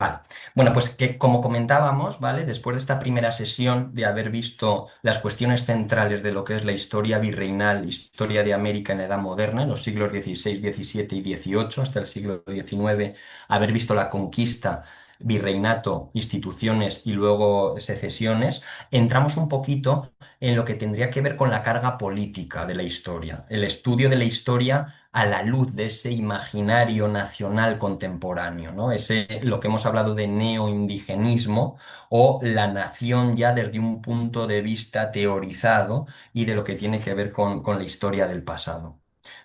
Vale. Bueno, pues que como comentábamos, ¿vale? Después de esta primera sesión de haber visto las cuestiones centrales de lo que es la historia virreinal, historia de América en la Edad Moderna, en los siglos XVI, XVII y XVIII, hasta el siglo XIX, haber visto la conquista, virreinato, instituciones y luego secesiones, entramos un poquito en lo que tendría que ver con la carga política de la historia, el estudio de la historia a la luz de ese imaginario nacional contemporáneo, ¿no? Ese, lo que hemos hablado de neoindigenismo o la nación ya desde un punto de vista teorizado y de lo que tiene que ver con la historia del pasado.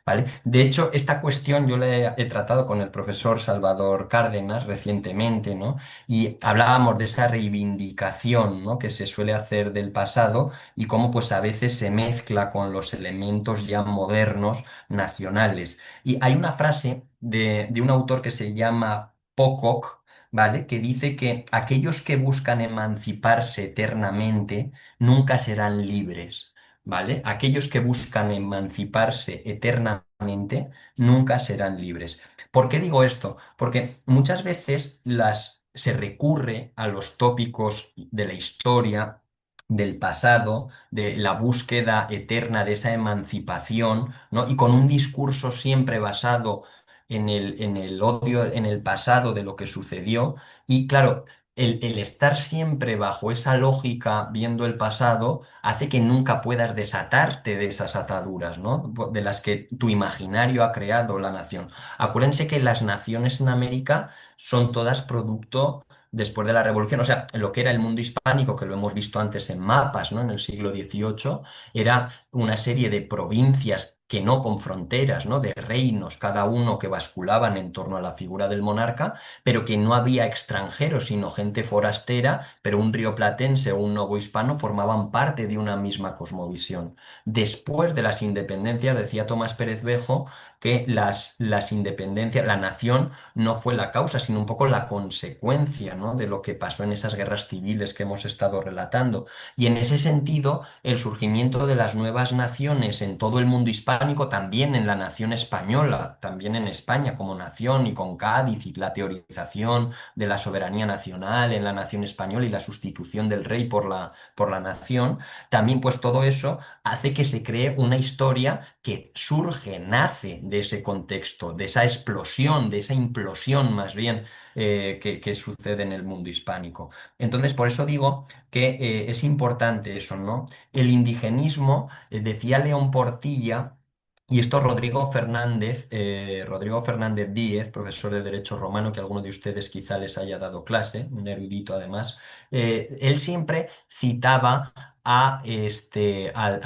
¿Vale? De hecho, esta cuestión yo la he tratado con el profesor Salvador Cárdenas recientemente, ¿no? Y hablábamos de esa reivindicación, ¿no? que se suele hacer del pasado y cómo pues a veces se mezcla con los elementos ya modernos nacionales. Y hay una frase de un autor que se llama Pocock, ¿vale? Que dice que aquellos que buscan emanciparse eternamente nunca serán libres, ¿vale? Aquellos que buscan emanciparse eternamente nunca serán libres. ¿Por qué digo esto? Porque muchas veces se recurre a los tópicos de la historia, del pasado, de la búsqueda eterna de esa emancipación, ¿no? Y con un discurso siempre basado en el odio, en el pasado de lo que sucedió. Y claro, el estar siempre bajo esa lógica, viendo el pasado, hace que nunca puedas desatarte de esas ataduras, ¿no? De las que tu imaginario ha creado la nación. Acuérdense que las naciones en América son todas producto después de la Revolución, o sea, lo que era el mundo hispánico, que lo hemos visto antes en mapas, ¿no? En el siglo XVIII, era una serie de provincias que no con fronteras, ¿no? De reinos, cada uno que basculaban en torno a la figura del monarca, pero que no había extranjeros, sino gente forastera, pero un rioplatense o un novohispano formaban parte de una misma cosmovisión. Después de las independencias, decía Tomás Pérez Bejo, que las independencias, la nación no fue la causa, sino un poco la consecuencia, ¿no? de lo que pasó en esas guerras civiles que hemos estado relatando. Y en ese sentido, el surgimiento de las nuevas naciones en todo el mundo hispánico, también en la nación española, también en España como nación y con Cádiz y la teorización de la soberanía nacional en la nación española y la sustitución del rey por la nación, también pues todo eso hace que se cree una historia que surge, nace de ese contexto, de esa explosión, de esa implosión más bien que sucede en el mundo hispánico. Entonces, por eso digo que es importante eso, ¿no? El indigenismo, decía León Portilla, y esto Rodrigo Fernández Díez, profesor de Derecho Romano, que alguno de ustedes quizá les haya dado clase, un erudito además, él siempre citaba a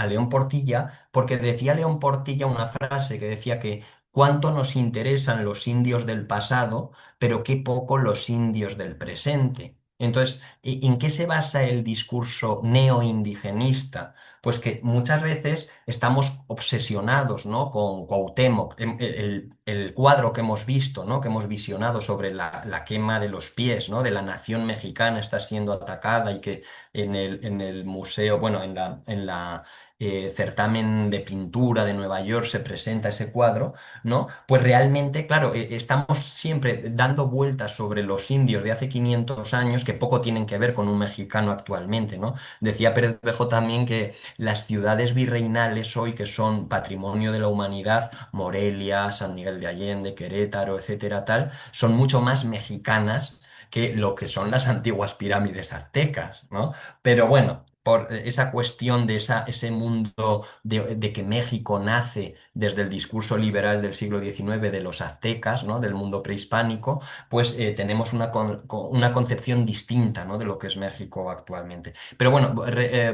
León Portilla, porque decía León Portilla una frase que decía que cuánto nos interesan los indios del pasado, pero qué poco los indios del presente. Entonces, ¿en qué se basa el discurso neoindigenista? Pues que muchas veces estamos obsesionados, ¿no? Con Cuauhtémoc, el cuadro que hemos visto, ¿no? Que hemos visionado sobre la quema de los pies, ¿no? De la nación mexicana está siendo atacada y que en el museo, bueno, en la certamen de pintura de Nueva York se presenta ese cuadro, ¿no? Pues realmente, claro, estamos siempre dando vueltas sobre los indios de hace 500 años que poco tienen que ver con un mexicano actualmente, ¿no? Decía Pérez Bejo también que las ciudades virreinales hoy, que son patrimonio de la humanidad, Morelia, San Miguel de Allende, Querétaro, etcétera, tal, son mucho más mexicanas que lo que son las antiguas pirámides aztecas, ¿no? Pero bueno, por esa cuestión de ese mundo de que México nace desde el discurso liberal del siglo XIX de los aztecas, ¿no? Del mundo prehispánico, pues tenemos una concepción distinta, ¿no? de lo que es México actualmente. Pero bueno,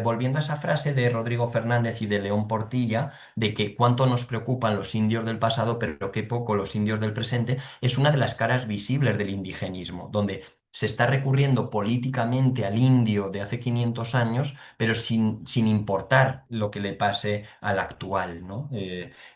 volviendo a esa frase de Rodrigo Fernández y de León Portilla, de que cuánto nos preocupan los indios del pasado, pero qué poco los indios del presente, es una de las caras visibles del indigenismo, donde se está recurriendo políticamente al indio de hace 500 años, pero sin importar lo que le pase al actual, ¿no?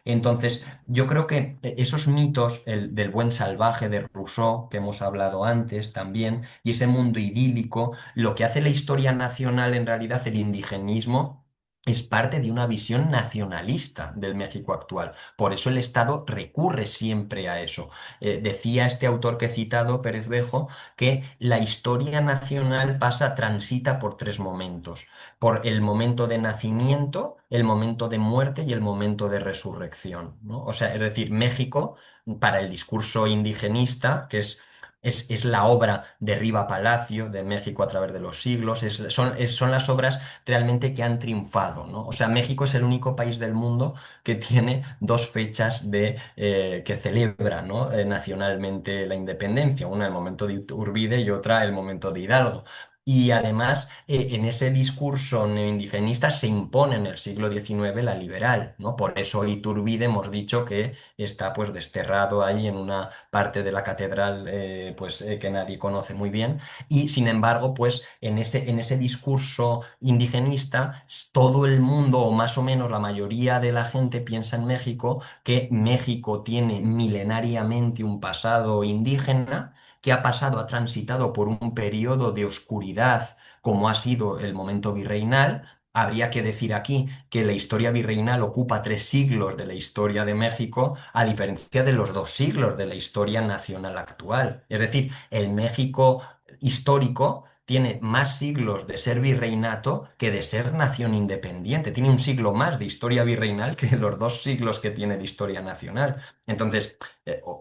Entonces, yo creo que esos mitos, el del buen salvaje de Rousseau, que hemos hablado antes también, y ese mundo idílico, lo que hace la historia nacional en realidad, el indigenismo, es parte de una visión nacionalista del México actual. Por eso el Estado recurre siempre a eso. Decía este autor que he citado, Pérez Bejo, que la historia nacional transita por tres momentos: por el momento de nacimiento, el momento de muerte y el momento de resurrección, ¿no? O sea, es decir, México, para el discurso indigenista, que es la obra de Riva Palacio, de México a través de los siglos, son las obras realmente que han triunfado, ¿no? O sea, México es el único país del mundo que tiene dos fechas que celebra, ¿no? Nacionalmente la independencia, una el momento de Iturbide y otra el momento de Hidalgo. Y además, en ese discurso neoindigenista se impone en el siglo XIX la liberal, ¿no? Por eso Iturbide hemos dicho que está pues desterrado ahí en una parte de la catedral que nadie conoce muy bien. Y sin embargo, pues en ese discurso indigenista, todo el mundo, o más o menos la mayoría de la gente, piensa en México que México tiene milenariamente un pasado indígena, que ha transitado por un periodo de oscuridad, como ha sido el momento virreinal. Habría que decir aquí que la historia virreinal ocupa 3 siglos de la historia de México, a diferencia de los 2 siglos de la historia nacional actual. Es decir, el México histórico tiene más siglos de ser virreinato que de ser nación independiente. Tiene un siglo más de historia virreinal que los 2 siglos que tiene de historia nacional. Entonces,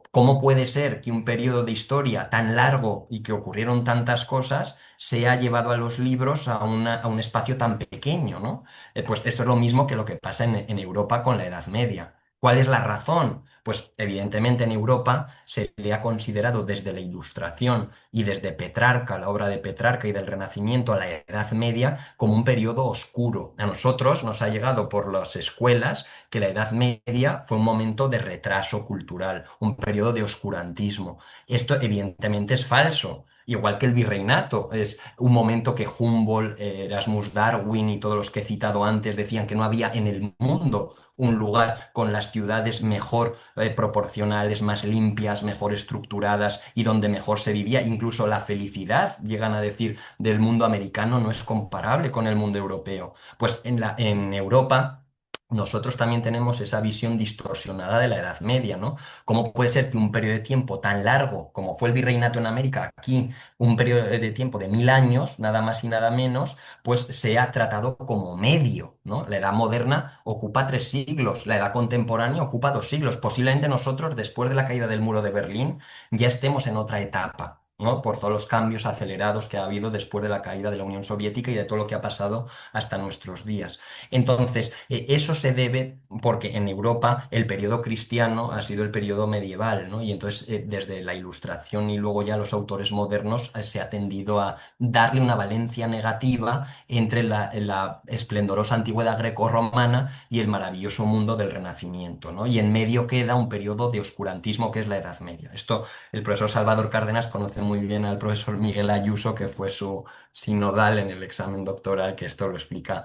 ¿cómo puede ser que un periodo de historia tan largo y que ocurrieron tantas cosas se ha llevado a los libros a un espacio tan pequeño, ¿no? Pues esto es lo mismo que lo que pasa en Europa con la Edad Media. ¿Cuál es la razón? Pues evidentemente en Europa se le ha considerado desde la Ilustración y desde Petrarca, la obra de Petrarca y del Renacimiento a la Edad Media, como un periodo oscuro. A nosotros nos ha llegado por las escuelas que la Edad Media fue un momento de retraso cultural, un periodo de oscurantismo. Esto evidentemente es falso. Igual que el virreinato, es un momento que Humboldt, Erasmus Darwin y todos los que he citado antes decían que no había en el mundo un lugar con las ciudades mejor proporcionales, más limpias, mejor estructuradas y donde mejor se vivía. Incluso la felicidad, llegan a decir, del mundo americano no es comparable con el mundo europeo. Pues en Europa nosotros también tenemos esa visión distorsionada de la Edad Media, ¿no? ¿Cómo puede ser que un periodo de tiempo tan largo como fue el virreinato en América, aquí un periodo de tiempo de 1000 años, nada más y nada menos, pues sea tratado como medio, ¿no? La edad moderna ocupa 3 siglos, la edad contemporánea ocupa 2 siglos. Posiblemente nosotros, después de la caída del muro de Berlín, ya estemos en otra etapa, ¿no? Por todos los cambios acelerados que ha habido después de la caída de la Unión Soviética y de todo lo que ha pasado hasta nuestros días. Entonces, eso se debe porque en Europa el periodo cristiano ha sido el periodo medieval, ¿no? Y entonces, desde la Ilustración y luego ya los autores modernos, se ha tendido a darle una valencia negativa entre la esplendorosa antigüedad grecorromana y el maravilloso mundo del Renacimiento, ¿no? Y en medio queda un periodo de oscurantismo que es la Edad Media. Esto el profesor Salvador Cárdenas conoce muy bien al profesor Miguel Ayuso, que fue su sinodal en el examen doctoral, que esto lo explica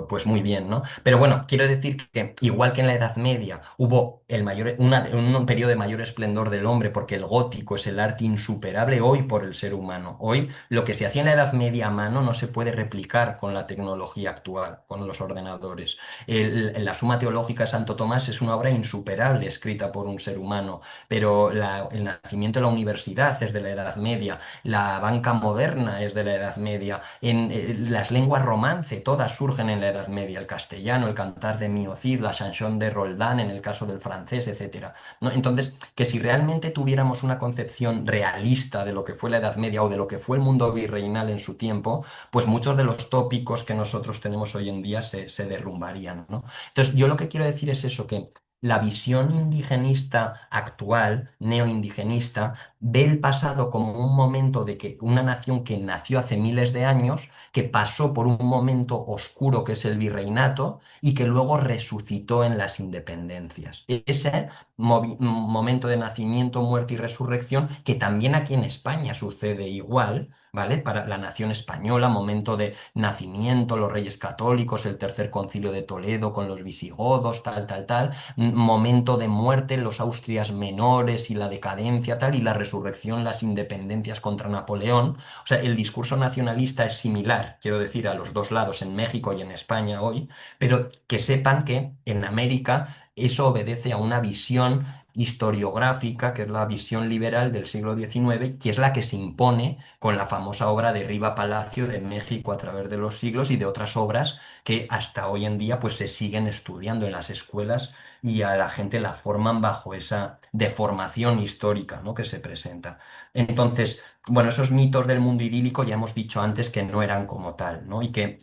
pues muy bien, ¿no? Pero bueno, quiero decir que igual que en la Edad Media hubo un periodo de mayor esplendor del hombre, porque el gótico es el arte insuperable hoy por el ser humano. Hoy lo que se hacía en la Edad Media a mano no se puede replicar con la tecnología actual, con los ordenadores. La Suma Teológica de Santo Tomás es una obra insuperable escrita por un ser humano, pero el nacimiento de la universidad es de la Edad Media, la banca moderna es de la Edad Media, las lenguas romance todas surgen en la Edad Media: el castellano, el cantar de Mio Cid, la chanson de Roldán en el caso del francés, etcétera, ¿no? Entonces, que si realmente tuviéramos una concepción realista de lo que fue la Edad Media o de lo que fue el mundo virreinal en su tiempo, pues muchos de los tópicos que nosotros tenemos hoy en día se derrumbarían, ¿no? Entonces, yo lo que quiero decir es eso, que la visión indigenista actual, neoindigenista, ve el pasado como un momento de que una nación que nació hace miles de años, que pasó por un momento oscuro que es el virreinato y que luego resucitó en las independencias. Ese momento de nacimiento, muerte y resurrección, que también aquí en España sucede igual, ¿vale? Para la nación española, momento de nacimiento, los reyes católicos, el tercer concilio de Toledo con los visigodos, tal, tal, tal. un momento de muerte, los Austrias menores y la decadencia tal, y la resurrección, las independencias contra Napoleón. O sea, el discurso nacionalista es similar, quiero decir, a los dos lados, en México y en España hoy, pero que sepan que en América eso obedece a una visión historiográfica, que es la visión liberal del siglo XIX, que es la que se impone con la famosa obra de Riva Palacio de México a través de los siglos y de otras obras que hasta hoy en día pues se siguen estudiando en las escuelas y a la gente la forman bajo esa deformación histórica, ¿no? que se presenta. Entonces, bueno, esos mitos del mundo idílico ya hemos dicho antes que no eran como tal, ¿no? Y que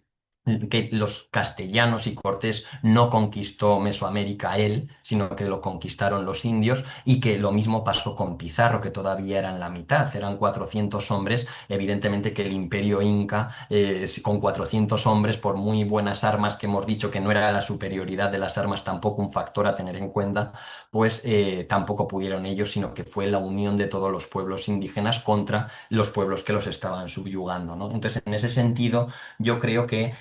los castellanos y Cortés no conquistó Mesoamérica él, sino que lo conquistaron los indios y que lo mismo pasó con Pizarro, que todavía eran la mitad, eran 400 hombres, evidentemente que el imperio inca con 400 hombres, por muy buenas armas que hemos dicho que no era la superioridad de las armas tampoco un factor a tener en cuenta, pues tampoco pudieron ellos, sino que fue la unión de todos los pueblos indígenas contra los pueblos que los estaban subyugando, ¿no? Entonces, en ese sentido, yo creo que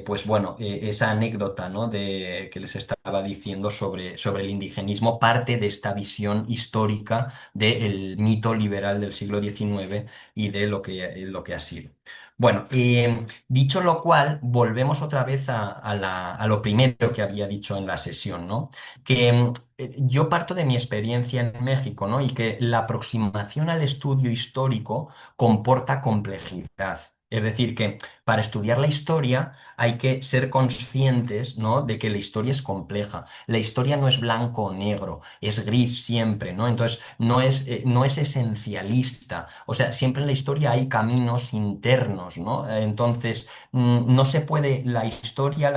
pues bueno, esa anécdota, ¿no? de, que les estaba diciendo sobre el indigenismo parte de esta visión histórica del mito liberal del siglo XIX y de lo que ha sido. Bueno, dicho lo cual, volvemos otra vez a lo primero que había dicho en la sesión, ¿no? Que yo parto de mi experiencia en México, ¿no? Y que la aproximación al estudio histórico comporta complejidad. Es decir, que para estudiar la historia hay que ser conscientes, ¿no? de que la historia es compleja. La historia no es blanco o negro, es gris siempre, ¿no? Entonces, no es esencialista. O sea, siempre en la historia hay caminos internos, ¿no? Entonces, no se puede, la historia,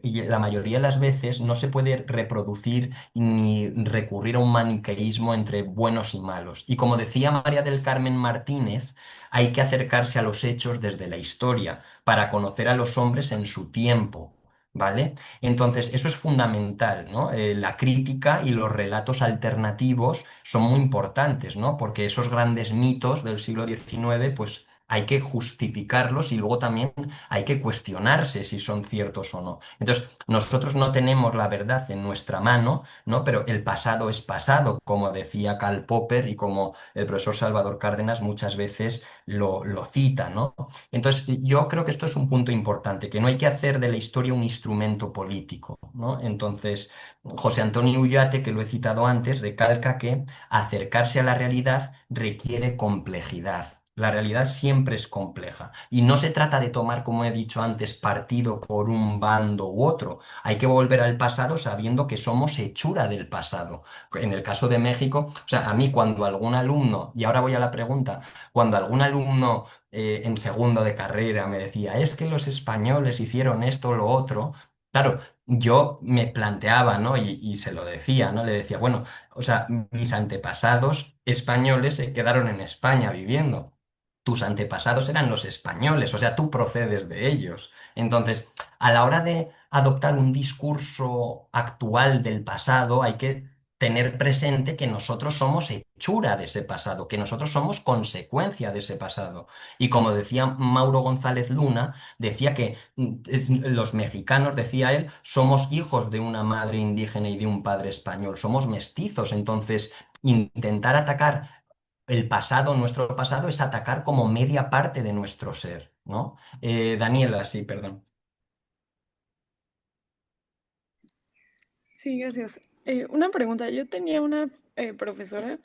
y la mayoría de las veces, no se puede reproducir ni recurrir a un maniqueísmo entre buenos y malos. Y como decía María del Carmen Martínez, hay que acercarse a los hechos desde la historia para conocer a los hombres en su tiempo, ¿vale? Entonces, eso es fundamental, ¿no? La crítica y los relatos alternativos son muy importantes, ¿no? Porque esos grandes mitos del siglo XIX, pues hay que justificarlos y luego también hay que cuestionarse si son ciertos o no. Entonces, nosotros no tenemos la verdad en nuestra mano, ¿no? Pero el pasado es pasado, como decía Karl Popper y como el profesor Salvador Cárdenas muchas veces lo cita, ¿no? Entonces, yo creo que esto es un punto importante, que no hay que hacer de la historia un instrumento político, ¿no? Entonces, José Antonio Ullate, que lo he citado antes, recalca que acercarse a la realidad requiere complejidad. La realidad siempre es compleja y no se trata de tomar, como he dicho antes, partido por un bando u otro. Hay que volver al pasado sabiendo que somos hechura del pasado. En el caso de México, o sea, a mí cuando algún alumno, y ahora voy a la pregunta, cuando algún alumno en segundo de carrera me decía, es que los españoles hicieron esto o lo otro, claro, yo me planteaba, ¿no? Y se lo decía, ¿no? Le decía, bueno, o sea, mis antepasados españoles se quedaron en España viviendo. Tus antepasados eran los españoles, o sea, tú procedes de ellos. Entonces, a la hora de adoptar un discurso actual del pasado, hay que tener presente que nosotros somos hechura de ese pasado, que nosotros somos consecuencia de ese pasado. Y como decía Mauro González Luna, decía que los mexicanos, decía él, somos hijos de una madre indígena y de un padre español, somos mestizos. Entonces, intentar atacar el pasado, nuestro pasado, es atacar como media parte de nuestro ser, ¿no? Daniela, sí, perdón. Sí, gracias. Una pregunta. Yo tenía una profesora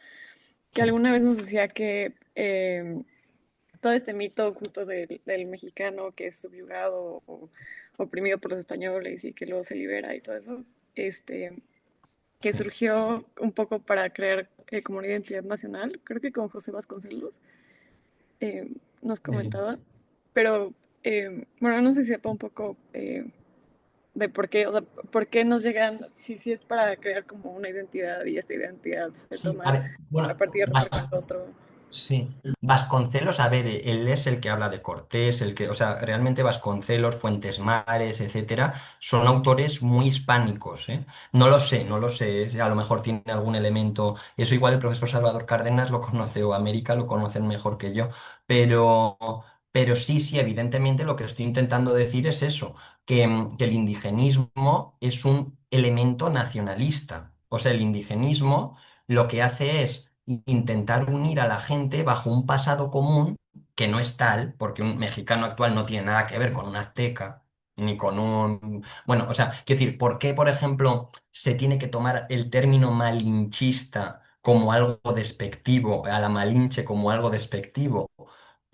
que Sí. alguna vez nos decía que todo este mito justo del mexicano que es subyugado o oprimido por los españoles y que luego se libera y todo eso, este, que Sí. surgió un poco para crear como una identidad nacional, creo que con José Vasconcelos, nos Eh, comentaba, pero bueno, no sé si sepa un poco de por qué, o sea, por qué nos llegan, si es para crear como una identidad y esta identidad se sí, toma a bueno, partir de remarcar otro. sí. Vasconcelos, a ver, él es el que habla de Cortés, el que, o sea, realmente Vasconcelos, Fuentes Mares, etcétera, son autores muy hispánicos, ¿eh? No lo sé, no lo sé, a lo mejor tiene algún elemento, eso igual el profesor Salvador Cárdenas lo conoce o América lo conocen mejor que yo, pero, pero sí, sí, evidentemente lo que estoy intentando decir es eso, que el indigenismo es un elemento nacionalista. O sea, el indigenismo lo que hace es intentar unir a la gente bajo un pasado común que no es tal, porque un mexicano actual no tiene nada que ver con un azteca, ni con un... Bueno, o sea, quiero decir, ¿por qué, por ejemplo, se tiene que tomar el término malinchista como algo despectivo, a la Malinche como algo despectivo?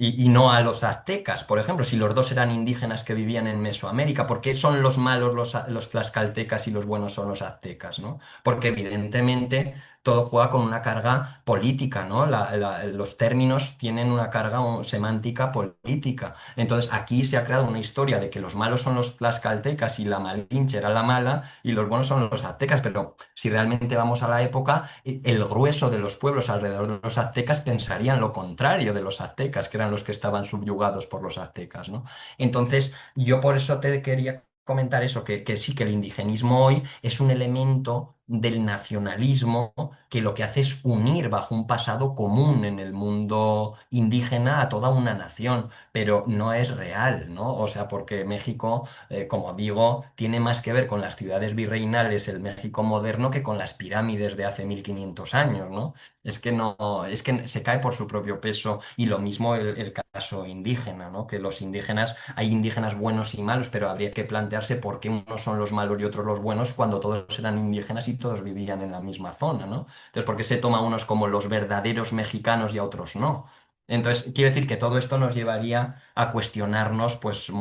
Y no a los aztecas, por ejemplo, si los dos eran indígenas que vivían en Mesoamérica, ¿por qué son los malos los tlaxcaltecas y los buenos son los aztecas, ¿no? Porque evidentemente todo juega con una carga política, ¿no? Los términos tienen una carga semántica política. Entonces aquí se ha creado una historia de que los malos son los tlaxcaltecas y la Malinche era la mala y los buenos son los aztecas, pero si realmente vamos a la época, el grueso de los pueblos alrededor de los aztecas pensarían lo contrario de los aztecas, que eran los que estaban subyugados por los aztecas, ¿no? Entonces, yo por eso te quería comentar eso, que sí, que el indigenismo hoy es un elemento del nacionalismo que lo que hace es unir bajo un pasado común en el mundo indígena a toda una nación, pero no es real, ¿no? O sea, porque México, como digo, tiene más que ver con las ciudades virreinales, el México moderno, que con las pirámides de hace 1500 años, ¿no? Es que no, es que se cae por su propio peso y lo mismo el caso indígena, ¿no? Que los indígenas, hay indígenas buenos y malos, pero habría que plantearse por qué unos son los malos y otros los buenos cuando todos eran indígenas y todos vivían en la misma zona, ¿no? Entonces, ¿por qué se toma a unos como los verdaderos mexicanos y a otros no? Entonces, quiero decir que todo esto nos llevaría a cuestionarnos, pues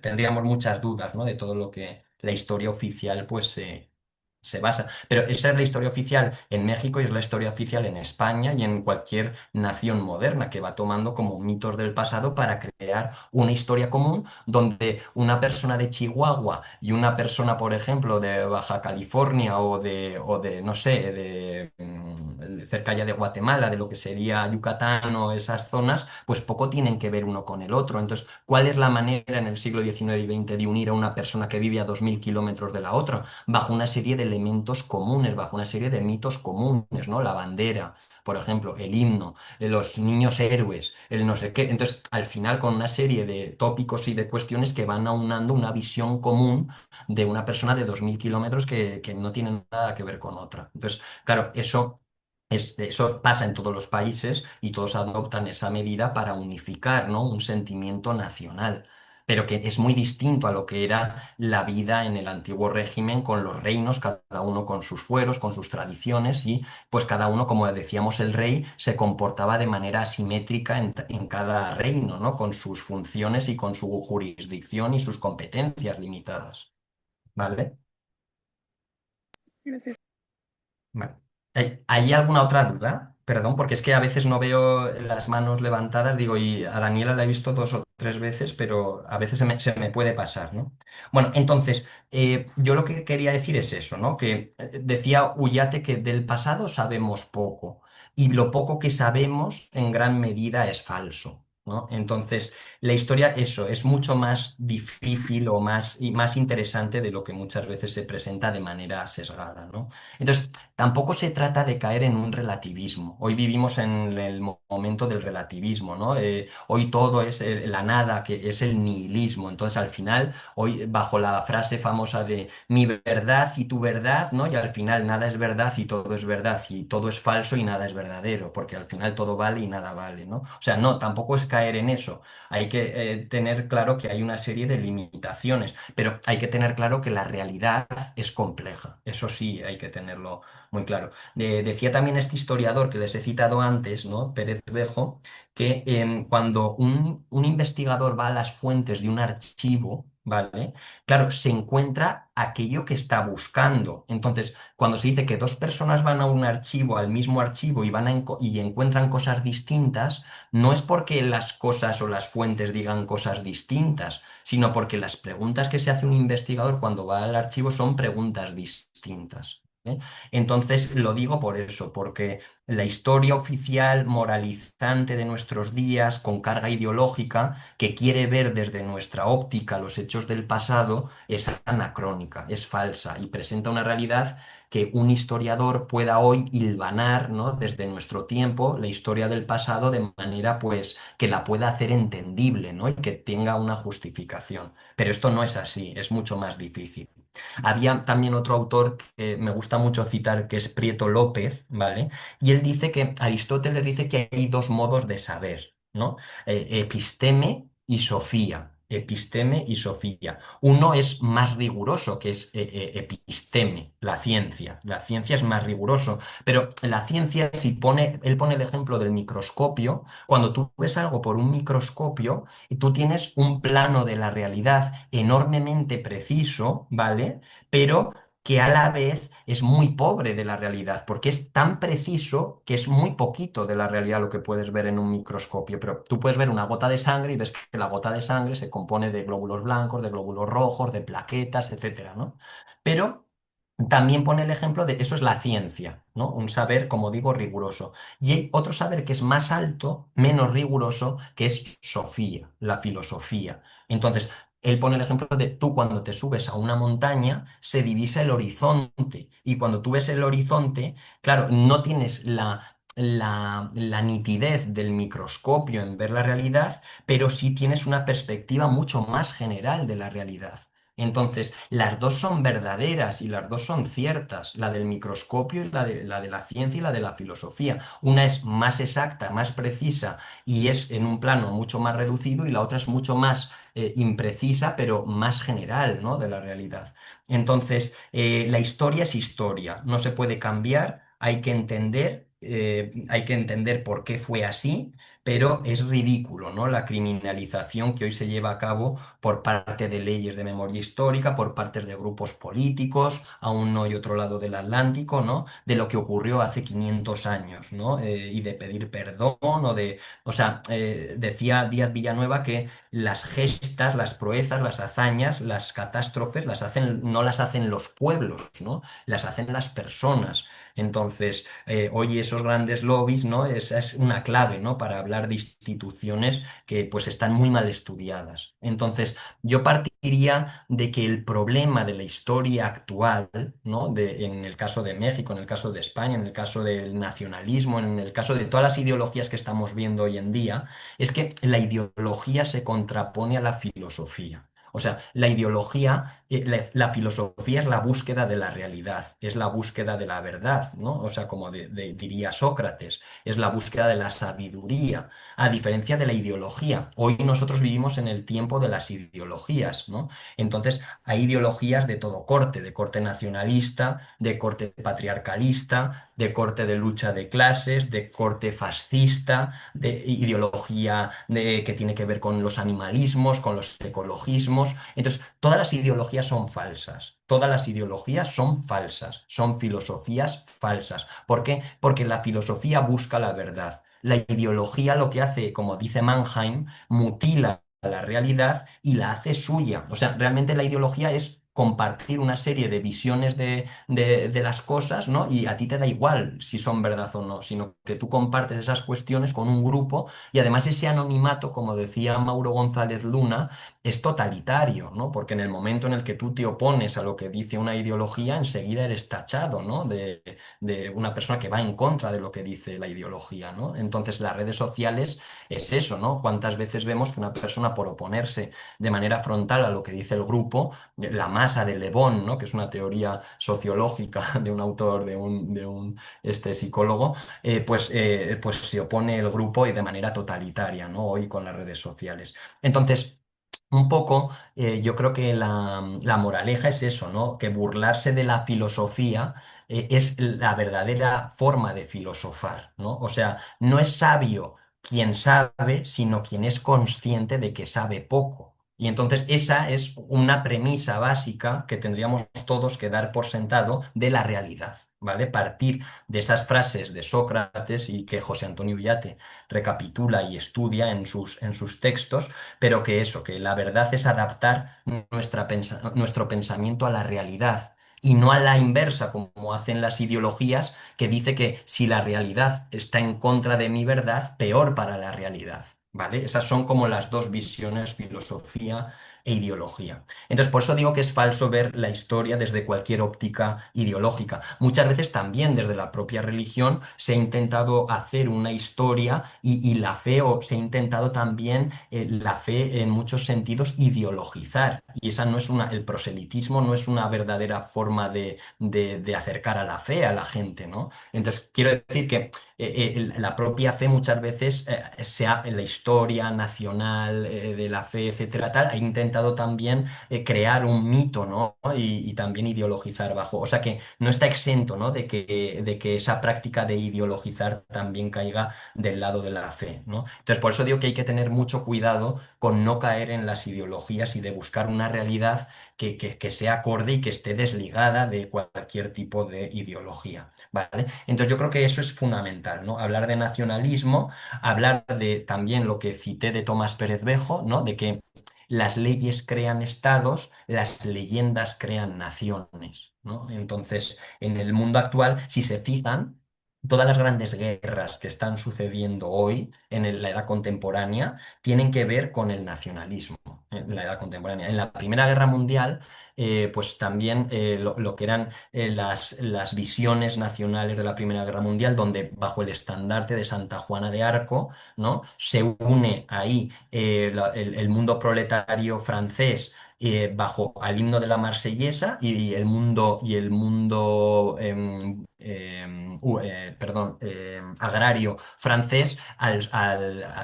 tendríamos muchas dudas, ¿no? De todo lo que la historia oficial, pues, se basa. Pero esa es la historia oficial en México y es la historia oficial en España y en cualquier nación moderna que va tomando como mitos del pasado para crear una historia común donde una persona de Chihuahua y una persona, por ejemplo, de Baja California o de no sé, cerca ya de Guatemala, de lo que sería Yucatán o esas zonas, pues poco tienen que ver uno con el otro. Entonces, ¿cuál es la manera en el siglo XIX y XX de unir a una persona que vive a 2000 kilómetros de la otra? Bajo una serie de elementos comunes, bajo una serie de mitos comunes, ¿no? La bandera, por ejemplo, el himno, los niños héroes, el no sé qué. Entonces, al final, con una serie de tópicos y de cuestiones que van aunando una visión común de una persona de 2000 kilómetros que no tiene nada que ver con otra. Entonces, claro, eso pasa en todos los países y todos adoptan esa medida para unificar, ¿no? Un sentimiento nacional, pero que es muy distinto a lo que era la vida en el antiguo régimen con los reinos, cada uno con sus fueros, con sus tradiciones y pues cada uno, como decíamos, el rey se comportaba de manera asimétrica en cada reino, ¿no? Con sus funciones y con su jurisdicción y sus competencias limitadas, ¿vale? Gracias. Vale. ¿Hay alguna otra duda? Perdón, porque es que a veces no veo las manos levantadas, digo, y a Daniela la he visto 2 o 3 veces, pero a veces se me puede pasar, ¿no? Bueno, entonces, yo lo que quería decir es eso, ¿no? Que decía Ullate que del pasado sabemos poco, y lo poco que sabemos en gran medida es falso, ¿no? Entonces, la historia, eso, es mucho más difícil o más interesante de lo que muchas veces se presenta de manera sesgada, ¿no? Entonces, tampoco se trata de caer en un relativismo. Hoy vivimos en el momento del relativismo, ¿no? Hoy todo es la nada, que es el nihilismo. Entonces, al final, hoy bajo la frase famosa de mi verdad y tu verdad, ¿no? Y al final nada es verdad y todo es falso y nada es verdadero, porque al final todo vale y nada vale, ¿no? O sea, no, tampoco es caer en eso. Hay que tener claro que hay una serie de limitaciones, pero hay que tener claro que la realidad es compleja. Eso sí, hay que tenerlo muy claro. Decía también este historiador que les he citado antes, ¿no? Pérez Bejo, que cuando un investigador va a las fuentes de un archivo, ¿vale? Claro, se encuentra aquello que está buscando. Entonces, cuando se dice que dos personas van a un archivo, al mismo archivo, y encuentran cosas distintas, no es porque las cosas o las fuentes digan cosas distintas, sino porque las preguntas que se hace un investigador cuando va al archivo son preguntas distintas. ¿Eh? Entonces lo digo por eso, porque la historia oficial moralizante de nuestros días, con carga ideológica, que quiere ver desde nuestra óptica los hechos del pasado, es anacrónica, es falsa y presenta una realidad que un historiador pueda hoy hilvanar, ¿no? Desde nuestro tiempo la historia del pasado de manera pues que la pueda hacer entendible, ¿no? Y que tenga una justificación. Pero esto no es así, es mucho más difícil. Había también otro autor que me gusta mucho citar, que es Prieto López, ¿vale? Y él dice que Aristóteles dice que hay dos modos de saber, ¿no? Episteme y sofía. Episteme y sofía. Uno es más riguroso, que es episteme, la ciencia. La ciencia es más riguroso, pero la ciencia, si pone, él pone el ejemplo del microscopio, cuando tú ves algo por un microscopio, tú tienes un plano de la realidad enormemente preciso, ¿vale? Pero que a la vez es muy pobre de la realidad, porque es tan preciso que es muy poquito de la realidad lo que puedes ver en un microscopio. Pero tú puedes ver una gota de sangre y ves que la gota de sangre se compone de glóbulos blancos, de glóbulos rojos, de plaquetas, etcétera, ¿no? Pero también pone el ejemplo de eso es la ciencia, ¿no? Un saber, como digo, riguroso. Y hay otro saber que es más alto, menos riguroso, que es Sofía, la filosofía. Entonces, él pone el ejemplo de tú cuando te subes a una montaña se divisa el horizonte y cuando tú ves el horizonte, claro, no tienes la nitidez del microscopio en ver la realidad, pero sí tienes una perspectiva mucho más general de la realidad. Entonces, las dos son verdaderas y las dos son ciertas, la del microscopio y la de la ciencia y la de la filosofía. Una es más exacta, más precisa y es en un plano mucho más reducido y la otra es mucho más imprecisa, pero más general, ¿no? De la realidad. Entonces, la historia es historia, no se puede cambiar, hay que entender por qué fue así, pero es ridículo, ¿no? La criminalización que hoy se lleva a cabo por parte de leyes de memoria histórica, por parte de grupos políticos, a uno y otro lado del Atlántico, ¿no? De lo que ocurrió hace 500 años, ¿no? Y de pedir perdón o sea, decía Díaz Villanueva que las gestas, las proezas, las hazañas, las catástrofes, no las hacen los pueblos, ¿no? Las hacen las personas. Entonces, hoy esos grandes lobbies, ¿no? Esa es una clave, ¿no? Para hablar de instituciones que pues están muy mal estudiadas. Entonces, yo partiría de que el problema de la historia actual, ¿no? En el caso de México, en el caso de España, en el caso del nacionalismo, en el caso de todas las ideologías que estamos viendo hoy en día, es que la ideología se contrapone a la filosofía. O sea, la ideología, la filosofía es la búsqueda de la realidad, es la búsqueda de la verdad, ¿no? O sea, como diría Sócrates, es la búsqueda de la sabiduría, a diferencia de la ideología. Hoy nosotros vivimos en el tiempo de las ideologías, ¿no? Entonces, hay ideologías de corte nacionalista, de corte patriarcalista, de corte de lucha de clases, de corte fascista, de ideología que tiene que ver con los animalismos, con los ecologismos. Entonces, todas las ideologías son falsas. Todas las ideologías son falsas, son filosofías falsas. ¿Por qué? Porque la filosofía busca la verdad. La ideología lo que hace, como dice Mannheim, mutila la realidad y la hace suya. O sea, realmente la ideología es compartir una serie de visiones de las cosas, ¿no? Y a ti te da igual si son verdad o no, sino que tú compartes esas cuestiones con un grupo y además ese anonimato, como decía Mauro González Luna, es totalitario, ¿no? Porque en el momento en el que tú te opones a lo que dice una ideología, enseguida eres tachado, ¿no? De una persona que va en contra de lo que dice la ideología, ¿no? Entonces las redes sociales es eso, ¿no? ¿Cuántas veces vemos que una persona por oponerse de manera frontal a lo que dice el grupo, la masa de Le Bon, ¿no? Que es una teoría sociológica de un autor, de un psicólogo, pues se opone el grupo y de manera totalitaria, ¿no? Hoy con las redes sociales. Entonces, un poco, yo creo que la moraleja es eso, ¿no? Que burlarse de la filosofía es la verdadera forma de filosofar, ¿no? O sea, no es sabio quien sabe, sino quien es consciente de que sabe poco. Y entonces esa es una premisa básica que tendríamos todos que dar por sentado de la realidad, ¿vale? Partir de esas frases de Sócrates y que José Antonio Ullate recapitula y estudia en sus textos, pero que eso, que la verdad es adaptar nuestro pensamiento a la realidad y no a la inversa, como hacen las ideologías, que dice que si la realidad está en contra de mi verdad, peor para la realidad. ¿Vale? Esas son como las dos visiones, filosofía e ideología. Entonces, por eso digo que es falso ver la historia desde cualquier óptica ideológica. Muchas veces también desde la propia religión se ha intentado hacer una historia y la fe, o se ha intentado también la fe en muchos sentidos ideologizar. Y esa no es el proselitismo no es una verdadera forma de acercar a la fe a la gente, ¿no? Entonces, quiero decir que la propia fe muchas veces, sea en la historia nacional de la fe, etcétera, tal, ha intentado también crear un mito, ¿no? Y también ideologizar bajo. O sea que no está exento, ¿no? De que esa práctica de ideologizar también caiga del lado de la fe, ¿no? Entonces, por eso digo que hay que tener mucho cuidado con no caer en las ideologías y de buscar una realidad que sea acorde y que esté desligada de cualquier tipo de ideología, ¿vale? Entonces, yo creo que eso es fundamental, ¿no? Hablar de nacionalismo, hablar de también lo que cité de Tomás Pérez Bejo, ¿no? De que las leyes crean estados, las leyendas crean naciones, ¿no? Entonces, en el mundo actual, si se fijan, todas las grandes guerras que están sucediendo hoy en la edad contemporánea tienen que ver con el nacionalismo en la edad contemporánea. En la Primera Guerra Mundial, pues también lo que eran las visiones nacionales de la Primera Guerra Mundial, donde bajo el estandarte de Santa Juana de Arco, ¿no? Se une ahí el mundo proletario francés bajo el himno de la Marsellesa y el mundo perdón, agrario francés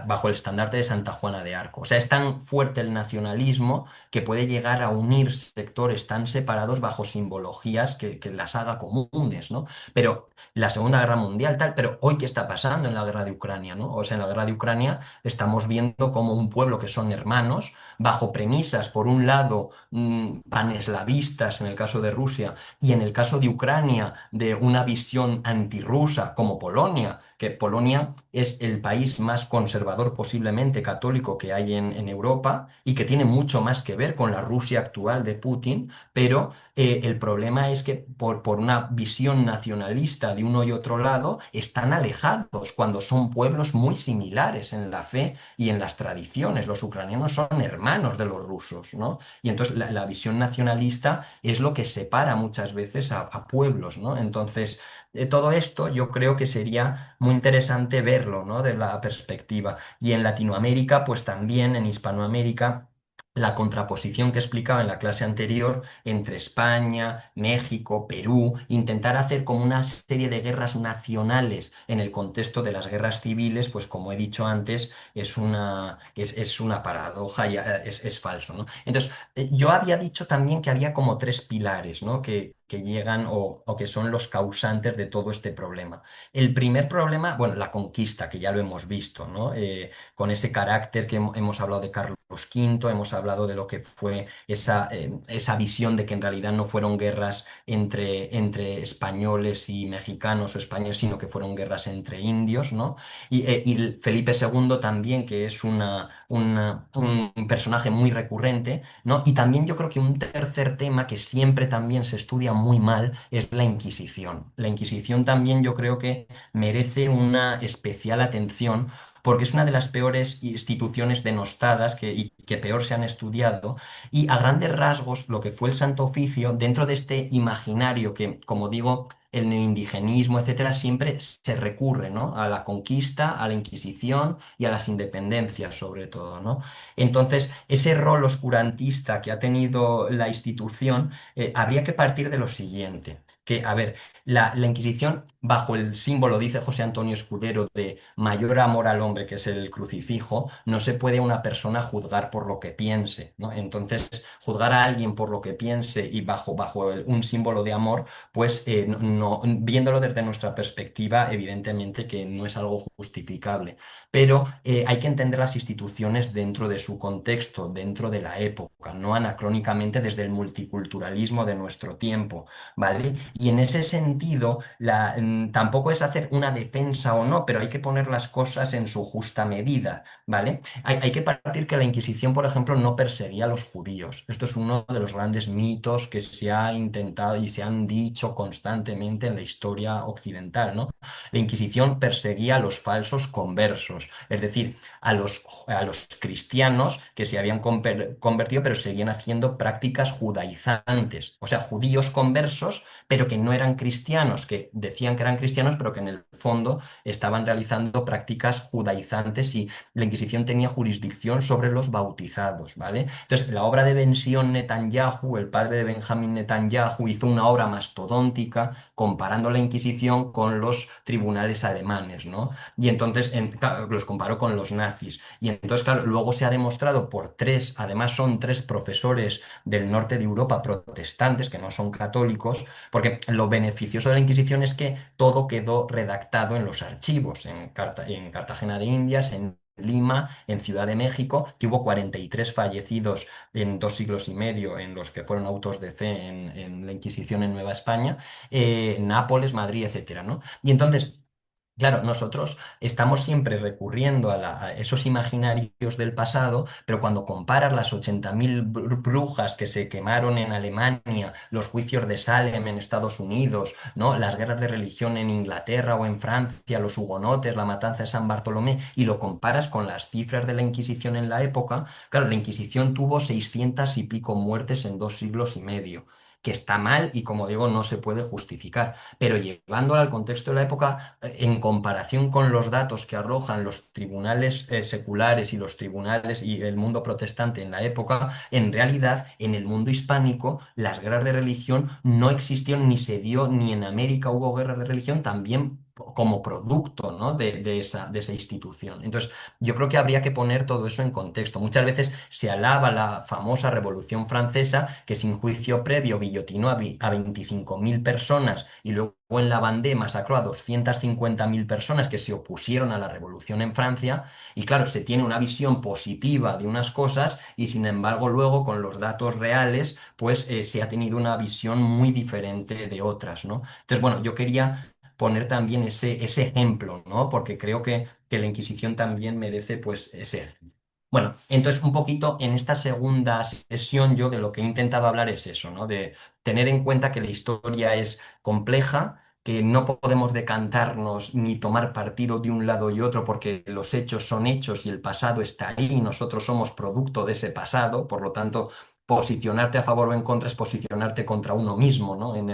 bajo el estandarte de Santa Juana de Arco. O sea, es tan fuerte el nacionalismo que puede llegar a unir sectores tan separados bajo simbologías que las haga comunes, ¿no? Pero la Segunda Guerra Mundial, tal, pero hoy, ¿qué está pasando en la guerra de Ucrania, ¿no? O sea, en la guerra de Ucrania estamos viendo como un pueblo que son hermanos, bajo premisas, por un lado, paneslavistas en el caso de Rusia, y en el caso de Ucrania, de una visión antirrusa, como Polonia, que Polonia es el país más conservador, posiblemente católico, que hay en Europa, y que tiene mucho más que ver con la Rusia actual de Putin, pero el problema es que por una visión nacionalista de uno y otro lado, están alejados cuando son pueblos muy similares en la fe y en las tradiciones. Los ucranianos son hermanos de los rusos, ¿no? Y entonces la visión nacionalista es lo que separa muchas veces a pueblos, ¿no? Entonces, todo esto yo creo que sería muy interesante verlo, ¿no? De la perspectiva. Y en Latinoamérica, pues también en Hispanoamérica. La contraposición que explicaba en la clase anterior entre España, México, Perú, intentar hacer como una serie de guerras nacionales en el contexto de las guerras civiles, pues como he dicho antes, es una paradoja y es falso, ¿no? Entonces, yo había dicho también que había como tres pilares, ¿no? Que llegan o que son los causantes de todo este problema. El primer problema, bueno, la conquista, que ya lo hemos visto, ¿no? Con ese carácter que hemos hablado de Carlos V, hemos hablado de lo que fue esa visión de que en realidad no fueron guerras entre españoles y mexicanos o españoles, sino que fueron guerras entre indios, ¿no? Y Felipe II también, que es un personaje muy recurrente, ¿no? Y también yo creo que un tercer tema que siempre también se estudia muy mal es la Inquisición. La Inquisición también yo creo que merece una especial atención porque es una de las peores instituciones denostadas y que peor se han estudiado. Y a grandes rasgos, lo que fue el Santo Oficio, dentro de este imaginario que, como digo, el neoindigenismo, etcétera, siempre se recurre, ¿no? A la conquista, a la Inquisición y a las independencias, sobre todo, ¿no? Entonces, ese rol oscurantista que ha tenido la institución, habría que partir de lo siguiente, que, a ver, la Inquisición, bajo el símbolo, dice José Antonio Escudero, de mayor amor al hombre, que es el crucifijo, no se puede una persona juzgar por lo que piense, ¿no? Entonces, juzgar a alguien por lo que piense y bajo un símbolo de amor, pues viéndolo desde nuestra perspectiva, evidentemente que no es algo justificable. Pero hay que entender las instituciones dentro de su contexto, dentro de la época, no anacrónicamente desde el multiculturalismo de nuestro tiempo, ¿vale? Y en ese sentido, tampoco es hacer una defensa o no, pero hay que poner las cosas en su justa medida, ¿vale? Hay que partir que la Inquisición, por ejemplo, no perseguía a los judíos. Esto es uno de los grandes mitos que se ha intentado y se han dicho constantemente Oriente en la historia occidental, ¿no? La Inquisición perseguía a los falsos conversos, es decir, a los cristianos que se habían convertido pero seguían haciendo prácticas judaizantes, o sea, judíos conversos pero que no eran cristianos, que decían que eran cristianos pero que en el fondo estaban realizando prácticas judaizantes y la Inquisición tenía jurisdicción sobre los bautizados, ¿vale? Entonces, la obra de Benzion Netanyahu, el padre de Benjamín Netanyahu, hizo una obra mastodóntica comparando la Inquisición con los tribunales alemanes, ¿no? Y entonces claro, los comparó con los nazis. Y entonces, claro, luego se ha demostrado por tres, además son tres profesores del norte de Europa protestantes, que no son católicos, porque lo beneficioso de la Inquisición es que todo quedó redactado en los archivos, en Cartagena de Indias, en Lima, en Ciudad de México, que hubo 43 fallecidos en 2 siglos y medio en los que fueron autos de fe en la Inquisición en Nueva España, Nápoles, Madrid, etcétera, ¿no? Y entonces, claro, nosotros estamos siempre recurriendo a esos imaginarios del pasado, pero cuando comparas las 80.000 brujas que se quemaron en Alemania, los juicios de Salem en Estados Unidos, ¿no? Las guerras de religión en Inglaterra o en Francia, los hugonotes, la matanza de San Bartolomé, y lo comparas con las cifras de la Inquisición en la época, claro, la Inquisición tuvo 600 y pico muertes en 2 siglos y medio, que está mal y como digo, no se puede justificar. Pero llevándolo al contexto de la época, en comparación con los datos que arrojan los tribunales seculares y los tribunales y el mundo protestante en la época, en realidad en el mundo hispánico las guerras de religión no existieron ni se dio, ni en América hubo guerras de religión también como producto, ¿no? de esa institución. Entonces, yo creo que habría que poner todo eso en contexto. Muchas veces se alaba la famosa Revolución Francesa, que sin juicio previo guillotinó a 25.000 personas y luego en la Vendée masacró a 250.000 personas que se opusieron a la revolución en Francia. Y claro, se tiene una visión positiva de unas cosas y sin embargo luego con los datos reales, pues se ha tenido una visión muy diferente de otras, ¿no? Entonces, bueno, yo quería poner también ese ejemplo, ¿no? Porque creo que la Inquisición también merece, pues, ese ejemplo. Bueno, entonces un poquito en esta segunda sesión yo de lo que he intentado hablar es eso, ¿no? De tener en cuenta que la historia es compleja, que no podemos decantarnos ni tomar partido de un lado y otro porque los hechos son hechos y el pasado está ahí y nosotros somos producto de ese pasado, por lo tanto, posicionarte a favor o en contra es posicionarte contra uno mismo, ¿no? En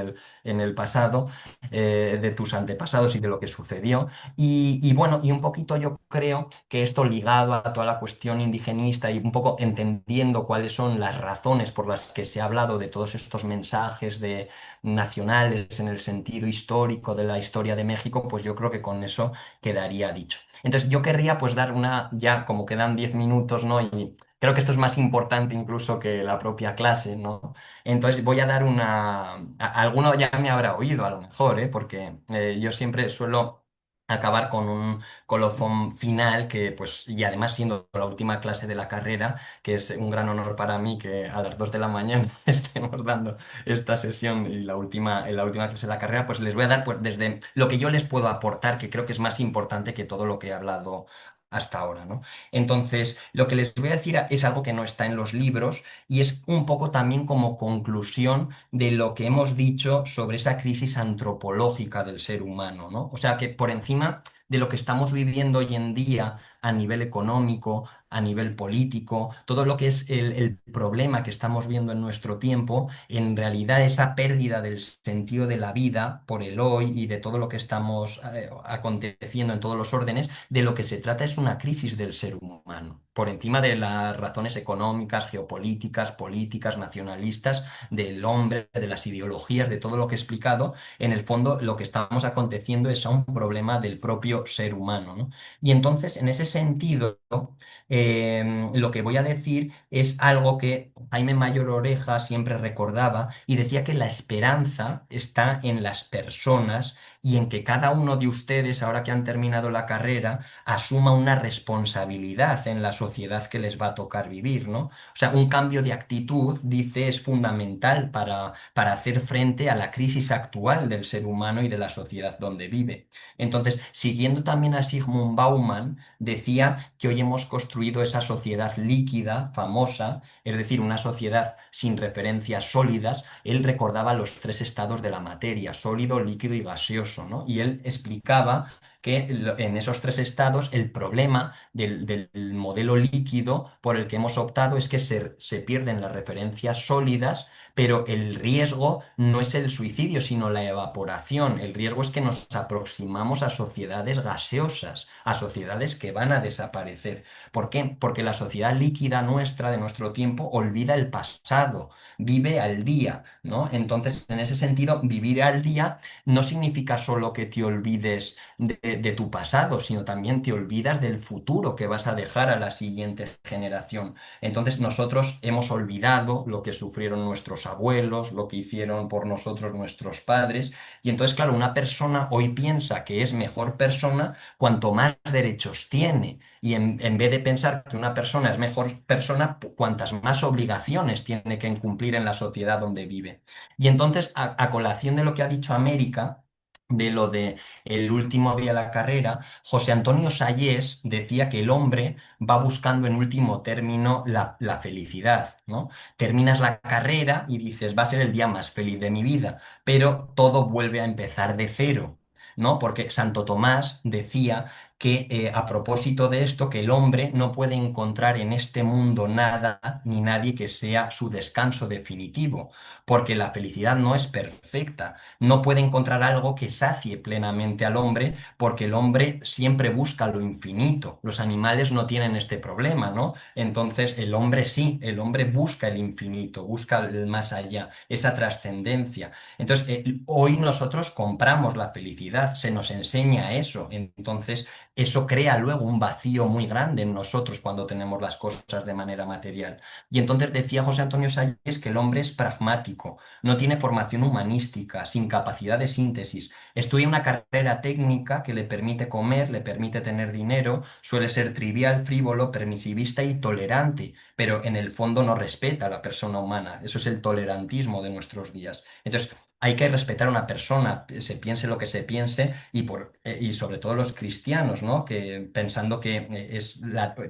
el pasado, de tus antepasados y de lo que sucedió. Y bueno, y un poquito yo creo que esto ligado a toda la cuestión indigenista y un poco entendiendo cuáles son las razones por las que se ha hablado de todos estos mensajes de nacionales en el sentido histórico de la historia de México, pues yo creo que con eso quedaría dicho. Entonces yo querría pues dar una, ya como quedan 10 minutos, ¿no? Y creo que esto es más importante incluso que la propia clase, ¿no? Entonces voy a dar una... Alguno ya me habrá oído a lo mejor, ¿eh? Porque yo siempre suelo acabar con un colofón final que, pues, y además siendo la última clase de la carrera, que es un gran honor para mí que a las 2 de la mañana estemos dando esta sesión y en la última clase de la carrera, pues les voy a dar, pues, desde lo que yo les puedo aportar, que creo que es más importante que todo lo que he hablado hasta ahora, ¿no? Entonces, lo que les voy a decir es algo que no está en los libros y es un poco también como conclusión de lo que hemos dicho sobre esa crisis antropológica del ser humano, ¿no? O sea que por encima de lo que estamos viviendo hoy en día a nivel económico, a nivel político, todo lo que es el problema que estamos viendo en nuestro tiempo, en realidad esa pérdida del sentido de la vida por el hoy y de todo lo que estamos aconteciendo en todos los órdenes, de lo que se trata es una crisis del ser humano, por encima de las razones económicas, geopolíticas, políticas, nacionalistas del hombre, de las ideologías, de todo lo que he explicado, en el fondo lo que estamos aconteciendo es a un problema del propio ser humano, ¿no? Y entonces, en ese sentido, lo que voy a decir es algo que Jaime Mayor Oreja siempre recordaba y decía que la esperanza está en las personas y en que cada uno de ustedes, ahora que han terminado la carrera, asuma una responsabilidad en la sociedad que les va a tocar vivir, ¿no? O sea, un cambio de actitud, dice, es fundamental para hacer frente a la crisis actual del ser humano y de la sociedad donde vive. Entonces, siguiendo también a Sigmund Bauman, decía que hoy hemos construido esa sociedad líquida, famosa, es decir, una sociedad sin referencias sólidas. Él recordaba los tres estados de la materia: sólido, líquido y gaseoso, ¿no? Y él explicaba que en esos tres estados el problema del modelo líquido por el que hemos optado es que se pierden las referencias sólidas, pero el riesgo no es el suicidio, sino la evaporación. El riesgo es que nos aproximamos a sociedades gaseosas, a sociedades que van a desaparecer. ¿Por qué? Porque la sociedad líquida nuestra, de nuestro tiempo, olvida el pasado, vive al día, ¿no? Entonces, en ese sentido, vivir al día no significa solo que te olvides de tu pasado, sino también te olvidas del futuro que vas a dejar a la siguiente generación. Entonces nosotros hemos olvidado lo que sufrieron nuestros abuelos, lo que hicieron por nosotros nuestros padres, y entonces, claro, una persona hoy piensa que es mejor persona cuanto más derechos tiene, y en vez de pensar que una persona es mejor persona, cuantas más obligaciones tiene que cumplir en la sociedad donde vive. Y entonces, a colación de lo que ha dicho América, de lo de el último día de la carrera, José Antonio Sayés decía que el hombre va buscando en último término la felicidad, ¿no? Terminas la carrera y dices, va a ser el día más feliz de mi vida, pero todo vuelve a empezar de cero, ¿no? Porque Santo Tomás decía que a propósito de esto, que el hombre no puede encontrar en este mundo nada ni nadie que sea su descanso definitivo, porque la felicidad no es perfecta, no puede encontrar algo que sacie plenamente al hombre, porque el hombre siempre busca lo infinito. Los animales no tienen este problema, ¿no? Entonces el hombre sí, el hombre busca el infinito, busca el más allá, esa trascendencia. Entonces hoy nosotros compramos la felicidad, se nos enseña eso. Entonces eso crea luego un vacío muy grande en nosotros cuando tenemos las cosas de manera material. Y entonces decía José Antonio Salles que el hombre es pragmático, no tiene formación humanística, sin capacidad de síntesis. Estudia una carrera técnica que le permite comer, le permite tener dinero, suele ser trivial, frívolo, permisivista y tolerante, pero en el fondo no respeta a la persona humana. Eso es el tolerantismo de nuestros días. Entonces, hay que respetar a una persona, se piense lo que se piense, y sobre todo los cristianos, ¿no? Que pensando que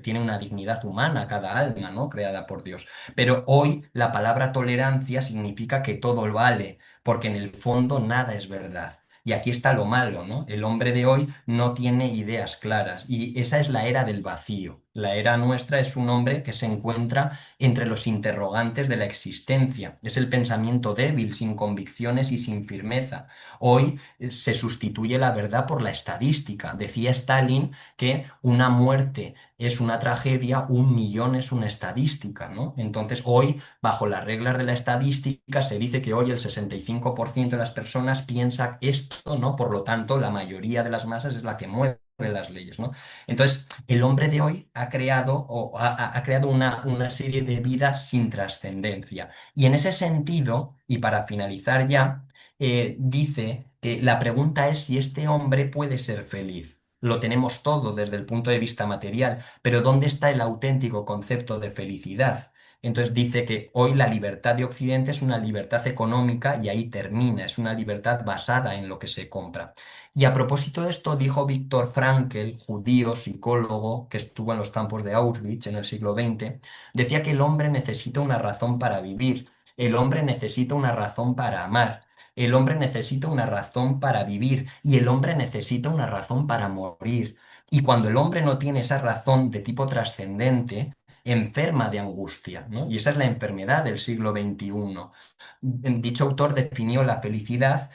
tiene una dignidad humana cada alma, ¿no? Creada por Dios. Pero hoy la palabra tolerancia significa que todo vale, porque en el fondo nada es verdad. Y aquí está lo malo, ¿no? El hombre de hoy no tiene ideas claras y esa es la era del vacío. La era nuestra es un hombre que se encuentra entre los interrogantes de la existencia. Es el pensamiento débil, sin convicciones y sin firmeza. Hoy se sustituye la verdad por la estadística. Decía Stalin que una muerte es una tragedia, un millón es una estadística, ¿no? Entonces, hoy, bajo las reglas de la estadística, se dice que hoy el 65% de las personas piensa esto, ¿no? Por lo tanto, la mayoría de las masas es la que mueve las leyes, ¿no? Entonces, el hombre de hoy ha creado, ha creado una serie de vidas sin trascendencia. Y en ese sentido, y para finalizar ya, dice que la pregunta es si este hombre puede ser feliz. Lo tenemos todo desde el punto de vista material, pero ¿dónde está el auténtico concepto de felicidad? Entonces dice que hoy la libertad de Occidente es una libertad económica y ahí termina, es una libertad basada en lo que se compra. Y a propósito de esto dijo Viktor Frankl, judío, psicólogo, que estuvo en los campos de Auschwitz en el siglo XX, decía que el hombre necesita una razón para vivir, el hombre necesita una razón para amar. El hombre necesita una razón para vivir y el hombre necesita una razón para morir. Y cuando el hombre no tiene esa razón de tipo trascendente, enferma de angustia, ¿no? Y esa es la enfermedad del siglo XXI. Dicho autor definió la felicidad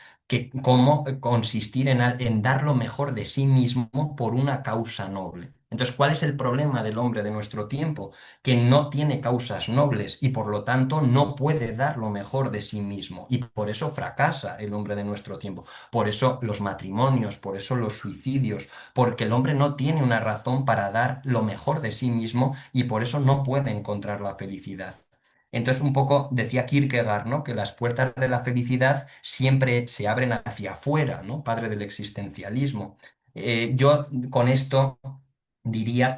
como consistir en dar lo mejor de sí mismo por una causa noble. Entonces, ¿cuál es el problema del hombre de nuestro tiempo? Que no tiene causas nobles y por lo tanto no puede dar lo mejor de sí mismo. Y por eso fracasa el hombre de nuestro tiempo. Por eso los matrimonios, por eso los suicidios, porque el hombre no tiene una razón para dar lo mejor de sí mismo y por eso no puede encontrar la felicidad. Entonces, un poco decía Kierkegaard, ¿no? Que las puertas de la felicidad siempre se abren hacia afuera, ¿no? Padre del existencialismo. Yo con esto diría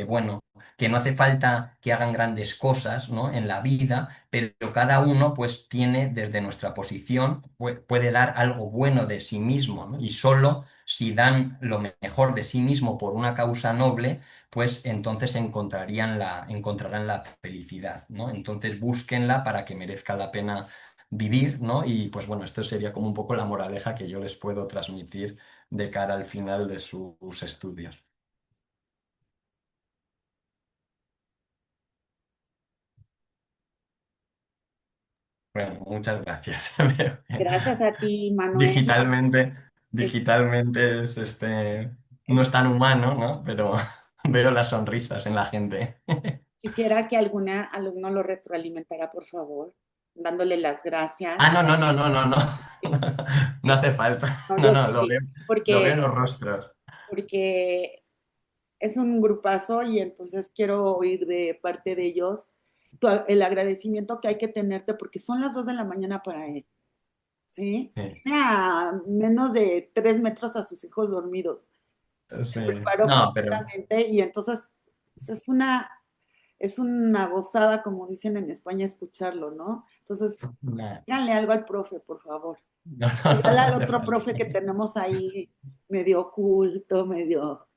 bueno, que no hace falta que hagan grandes cosas, ¿no? En la vida, pero cada uno, pues, tiene desde nuestra posición, puede dar algo bueno de sí mismo, ¿no? Y solo si dan lo mejor de sí mismo por una causa noble, pues entonces encontrarán la felicidad, ¿no? Entonces búsquenla para que merezca la pena vivir, ¿no? Y pues bueno, esto sería como un poco la moraleja que yo les puedo transmitir de cara al final de sus estudios. Bueno, muchas gracias. Gracias a ti, Manuel. Digitalmente, Es- digitalmente no es tan humano, ¿no? Pero veo las sonrisas en la gente. Quisiera que alguna alumno lo retroalimentara, por favor, dándole las Ah, gracias. no, no, no, no, no, no. No hace falta. No, No, yo no, sí, lo veo porque, en los rostros. porque es un grupazo y entonces quiero oír de parte de ellos el agradecimiento que hay que tenerte porque son las 2 de la mañana para él, ¿sí? Sí, Tiene a menos de 3 metros a sus hijos dormidos. Se sí. preparó No, pero completamente y entonces pues, es una gozada, como dicen en España, escucharlo, ¿no? Entonces, no, díganle algo al profe, por favor. no, Igual no al hace otro falta. profe que tenemos ahí medio oculto, medio...